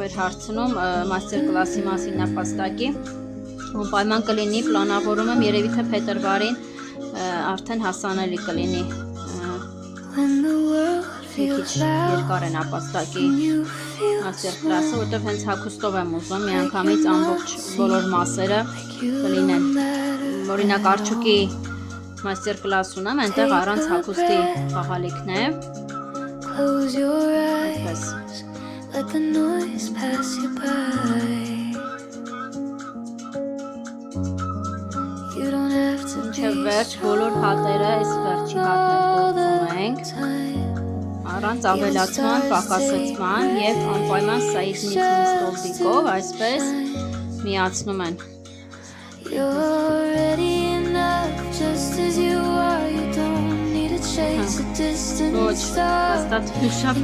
էր հարցնում մաստեր կլասի մասին նապաստակի, պայման կլինի, պլանավորում եմ երևի թե փետրվարին արդեն հասանելի կլինի, քիչ երկար է նապաստակի մաստեր կլասը, որտև հենց հագուստով եմ ուզում, միանգամից ամբողջ բոլոր մասերը կլինեն, օրինակ արջուկի մաստեր կլաս ունեմ, այնտեղ առանց հագուստի խաղալիքն է, մինչև վերջ բոլոր հատերը, այս վերջի հատներ գործում ենք, առանց ավելացման, պակասեցման և անպայման սայիզնիցին ստոլբիկով, այսպես միացնում են։ Ոչ, հաստատ շաբաթ